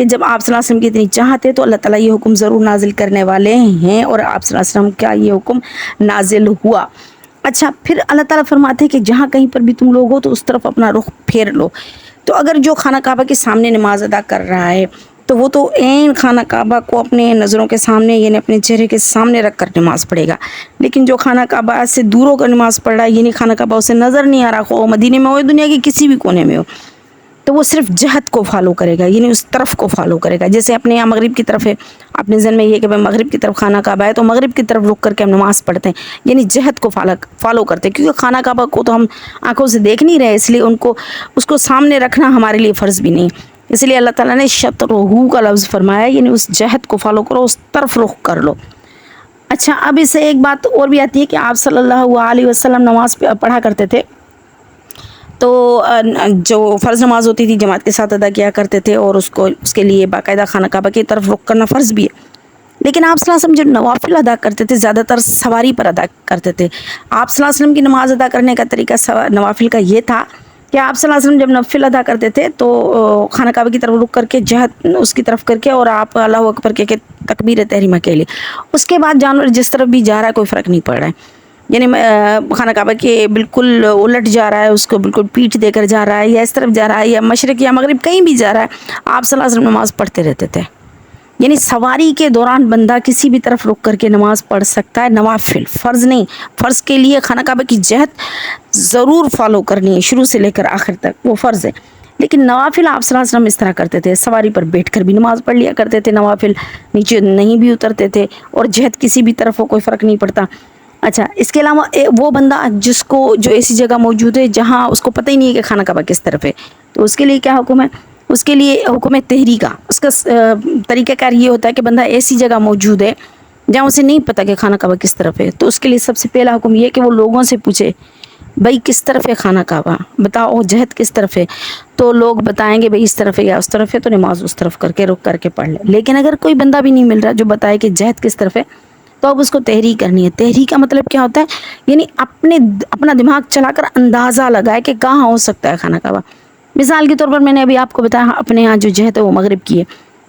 کہ جب آپ صلی اللہ علیہ وسلم کی اتنی چاہت ہے تو اللہ تعالیٰ یہ حکم ضرور نازل کرنے والے ہیں، اور آپ صلی اللہ علیہ وسلم کا یہ حکم نازل ہوا۔ اچھا، پھر اللہ تعالیٰ فرماتے ہیں کہ جہاں کہیں پر بھی تم لوگ ہو تو اس طرف اپنا رخ پھیر لو۔ تو اگر جو خانہ کعبہ کے سامنے نماز ادا کر رہا ہے تو وہ تو عین خانہ کعبہ کو اپنے نظروں کے سامنے، یعنی اپنے چہرے کے سامنے رکھ کر نماز پڑھے گا۔ لیکن جو خانہ کعبہ سے دور ہو کر نماز پڑھ رہا ہے، یعنی خانہ کعبہ اسے نظر نہیں آ رہا، خواہ مدینے میں ہو دنیا کے کسی بھی کونے میں ہو، تو وہ صرف جہت کو فالو کرے گا، یعنی اس طرف کو فالو کرے گا۔ جیسے اپنے یہاں مغرب کی طرف ہے، اپنے ذہن میں یہ کہ مغرب کی طرف خانہ کعبہ ہے تو مغرب کی طرف رک کر کے ہم نماز پڑھتے ہیں، یعنی جہت کو فالو کرتے ہیں، کیونکہ خانہ کعبہ کو تو ہم آنکھوں سے دیکھ نہیں رہے، اس لیے اس کو سامنے رکھنا ہمارے لیے فرض بھی نہیں، اس لیے اللہ تعالیٰ نے شطرہ کا لفظ فرمایا، یعنی اس جہت کو فالو کرو، اس طرف رخ کر لو۔ اچھا، اب اس سے ایک بات اور بھی آتی ہے کہ آپ صلی اللہ علیہ وسلم نماز پڑھا کرتے تھے تو جو فرض نماز ہوتی تھی جماعت کے ساتھ ادا کیا کرتے تھے، اور اس کے لیے باقاعدہ خانہ کعبہ کی طرف رخ کرنا فرض بھی ہے۔ لیکن آپ صلی اللہ علیہ وسلم جو نوافل ادا کرتے تھے زیادہ تر سواری پر ادا کرتے تھے۔ آپ صلی اللہ علیہ وسلم کی نماز ادا کرنے کا طریقہ نوافل کا یہ تھا کہ آپ صلی اللہ علیہ وسلم جب نوافل ادا کرتے تھے تو خانہ کعبہ کی طرف رخ کر کے جہت اس کی طرف کر کے اور آپ اللہ اکبر کے تکبیر تحریمہ کے لیے، اس کے بعد جانور جس طرف بھی جا رہا ہے کوئی فرق نہیں پڑ رہا ہے، یعنی خانہ کعبہ کے بالکل الٹ جا رہا ہے، اس کو بالکل پیٹھ دے کر جا رہا ہے، یا اس طرف جا رہا ہے، یا مشرق یا مغرب کہیں بھی جا رہا ہے، آپ صلی اللہ علیہ وسلم نماز پڑھتے رہتے تھے۔ یعنی سواری کے دوران بندہ کسی بھی طرف رک کر کے نماز پڑھ سکتا ہے، نوافل فرض نہیں۔ فرض کے لیے خانہ کعبہ کی جہت ضرور فالو کرنی ہے شروع سے لے کر آخر تک، وہ فرض ہے۔ لیکن نوافل آپ صلی اللہ علیہ وسلم اس طرح کرتے تھے، سواری پر بیٹھ کر بھی نماز پڑھ لیا کرتے تھے، نوافل نیچے نہیں بھی اترتے تھے، اور جہت کسی بھی طرف ہو کوئی فرق نہیں پڑتا۔ اچھا، اس کے علاوہ وہ بندہ جو ایسی جگہ موجود ہے جہاں اس کو پتہ ہی نہیں ہے کہ خانہ کعبہ کس طرف ہے، تو اس کے لیے کیا حکم ہے؟ اس کے لیے حکم ہے تحری کا۔ اس کا طریقہ کار یہ ہوتا ہے کہ بندہ ایسی جگہ موجود ہے جہاں اسے نہیں پتہ کہ خانہ کعبہ کس طرف ہے، تو اس کے لیے سب سے پہلا حکم یہ کہ وہ لوگوں سے پوچھے، بھائی کس طرف ہے خانہ کعبہ، بتاؤ جہت کس طرف ہے، تو لوگ بتائیں گے بھائی اس طرف ہے یا اس طرف ہے، تو نماز اس طرف کر کے رک کر کے پڑھ لے۔ لیکن اگر کوئی بندہ بھی نہیں مل رہا جو بتائے کہ جہت کس طرف ہے، تو اب اس کو تحری کرنی ہے۔ تحری کا مطلب کیا ہوتا ہے؟ یعنی اپنا دماغ چلا کر اندازہ لگائے کہ کہاں ہو سکتا ہے خانہ کعبہ۔ مثال کے طور پر میں نے ابھی آپ کو بتایا اپنے ہاں جو جہت ہے وہ مغرب کی ہے،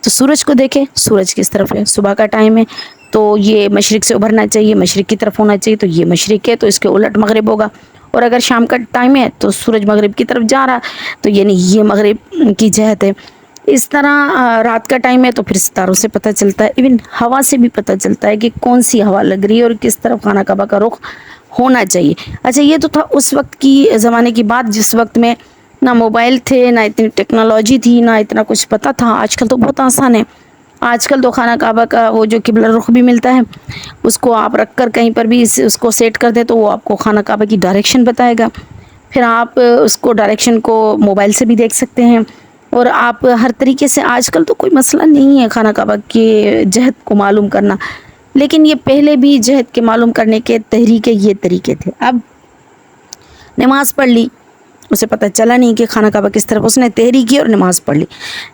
تو سورج کو دیکھے، سورج کس طرف ہے، صبح کا ٹائم ہے تو یہ مشرق سے ابھرنا چاہیے، مشرق کی طرف ہونا چاہیے، تو یہ مشرق ہے تو اس کے الٹ مغرب ہوگا۔ اور اگر شام کا ٹائم ہے تو سورج مغرب کی طرف جا رہا تو یعنی یہ مغرب کی جہت ہے۔ اس طرح رات کا ٹائم ہے تو پھر ستاروں سے پتہ چلتا ہے، ایون ہوا سے بھی پتہ چلتا ہے کہ کون سی ہوا لگ رہی ہے اور کس طرف خانہ کعبہ کا رخ ہونا چاہیے۔ اچھا، یہ تو تھا اس وقت کی زمانے کی بات جس وقت میں نہ موبائل تھے، نہ اتنی ٹیکنالوجی تھی، نہ اتنا کچھ پتہ تھا۔ آج کل تو بہت آسان ہے، آج کل تو خانہ کعبہ کا وہ جو قبلہ رخ بھی ملتا ہے، اس کو آپ رکھ کر کہیں پر بھی اس کو سیٹ کر دیں تو وہ آپ کو خانہ کعبہ کی ڈائریکشن بتائے گا، پھر آپ اس کو ڈائریکشن کو موبائل سے بھی دیکھ سکتے ہیں، اور آپ ہر طریقے سے آج کل تو کوئی مسئلہ نہیں ہے خانہ کعبہ کے جہت کو معلوم کرنا۔ لیکن یہ پہلے بھی جہت کے معلوم کرنے کے تحریک یہ طریقے تھے۔ اب نماز پڑھ لی، اسے پتہ چلا نہیں کہ خانہ کعبہ کس طرف، اس نے تحری کی اور نماز پڑھ لی۔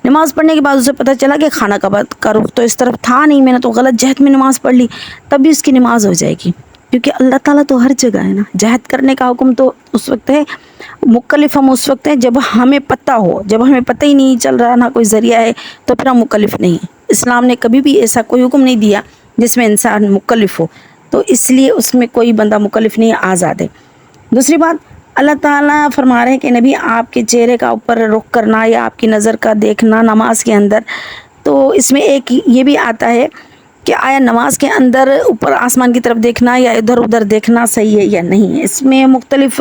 نماز پڑھنے کے بعد اسے پتہ چلا کہ خانہ کعبہ کا رخ تو اس طرف تھا نہیں، میں نے تو غلط جہت میں نماز پڑھ لی، تب بھی اس کی نماز ہو جائے گی، کیونکہ اللہ تعالیٰ تو ہر جگہ ہے نا۔ جہت کرنے کا حکم تو اس وقت ہے، مکلف ہم اس وقت ہیں جب ہمیں پتہ ہو، جب ہمیں پتہ ہی نہیں چل رہا، نہ کوئی ذریعہ ہے، تو پھر ہم مکلف نہیں ہیں۔ اسلام نے کبھی بھی ایسا کوئی حکم نہیں دیا جس میں انسان مکلف ہو، تو اس لیے اس میں کوئی بندہ مکلف نہیں، آزاد ہے۔ دوسری بات، اللہ تعالیٰ فرما رہے ہیں کہ نبی آپ کے چہرے کا اوپر رخ کرنا یا آپ کی نظر کا دیکھنا نماز کے اندر، تو اس میں ایک یہ بھی آتا ہے کہ آیا نماز کے اندر اوپر آسمان کی طرف دیکھنا یا ادھر ادھر دیکھنا صحیح ہے یا نہیں۔ اس میں مختلف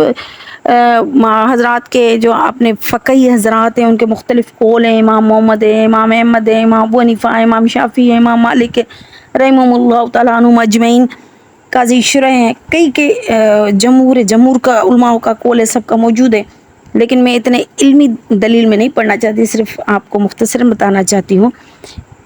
حضرات کے جو اپنے فقہی حضرات ہیں ان کے مختلف قول ہیں، امام محمد ہے، امام احمد ہے، امام ابو حنیفہ ہے، امام شافعی ہے، امام مالک ہے رحمہم اللہ تعالیٰ عنہم اجمعین، قاضی شرح ہیں، کئی کے جمہور کا علماء کا قول ہے، سب کا موجود ہے۔ لیکن میں اتنے علمی دلیل میں نہیں پڑھنا چاہتی، صرف آپ کو مختصراً بتانا چاہتی ہوں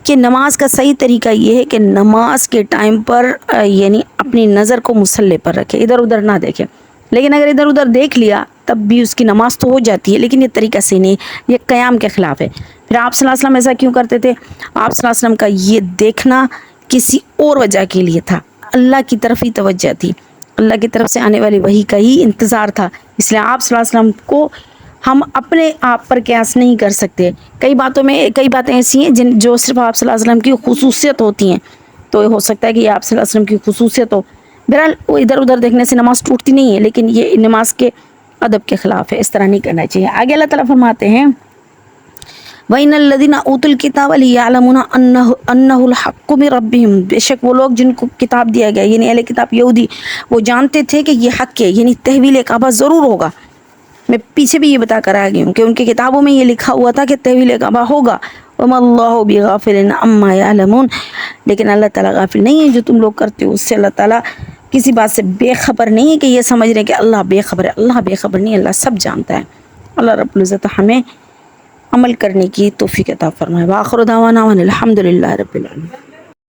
کہ نماز کا صحیح طریقہ یہ ہے کہ نماز کے ٹائم پر یعنی اپنی نظر کو مصلی پر رکھے، ادھر ادھر نہ دیکھے۔ لیکن اگر ادھر ادھر دیکھ لیا تب بھی اس کی نماز تو ہو جاتی ہے، لیکن یہ طریقہ صحیح نہیں، یہ قیام کے خلاف ہے۔ پھر آپ صلی اللہ علیہ وسلم ایسا کیوں کرتے تھے؟ آپ صلی اللہ علیہ وسلم کا یہ دیکھنا کسی اور وجہ کے لیے تھا، اللہ کی طرف ہی توجہ تھی، اللہ کی طرف سے آنے والی وحی کا ہی انتظار تھا، اس لیے آپ صلی اللہ علیہ وسلم کو ہم اپنے آپ پر قیاس نہیں کر سکتے. کئی باتیں ایسی ہیں جو صرف آپ صلی اللہ علیہ وسلم کی خصوصیت ہوتی ہیں، تو ہو سکتا ہے کہ یہ آپ صلی اللہ علیہ وسلم کی خصوصیت ہو. بہرحال وہ ادھر ادھر دیکھنے سے نماز ٹوٹتی نہیں ہے، لیکن یہ نماز کے ادب کے خلاف ہے، اس طرح نہیں کرنا چاہیے. آگے اللہ تعالیٰ فرماتے ہیں وَإِنَّ الَّذِينَ أُوتُوا الْكِتَابَ لِيَعْلَمُونَ أَنَّهُ الْحَقُّ مِن رَبِّهِمْ، بے شک وہ لوگ جن کو کتاب دیا گیا یعنی اہل کتاب یہودی، وہ جانتے تھے کہ یہ حق ہے، یعنی تحویل کعبہ ضرور ہوگا. میں پیچھے بھی یہ بتا کر آ گئی ہوں کہ ان کی کتابوں میں یہ لکھا ہوا تھا کہ تحویل کعبہ ہوگا. وَمَا اللَّهُ بِغَافِلٍ عَمَّا يَعْلَمُونَ، لیکن اللہ تعالیٰ غافل نہیں ہے جو تم لوگ کرتے ہو اس سے. اللہ تعالیٰ کسی بات سے بے خبر نہیں ہے کہ یہ سمجھ رہے ہیں کہ اللہ بے خبر ہے. اللہ بے خبر نہیں ہے، اللہ سب جانتا ہے. اللہ رب العزت ہمیں عمل کرنے کی توفیق عطا فرمائے. وآخر دعوانا الحمد للہ رب العالمین.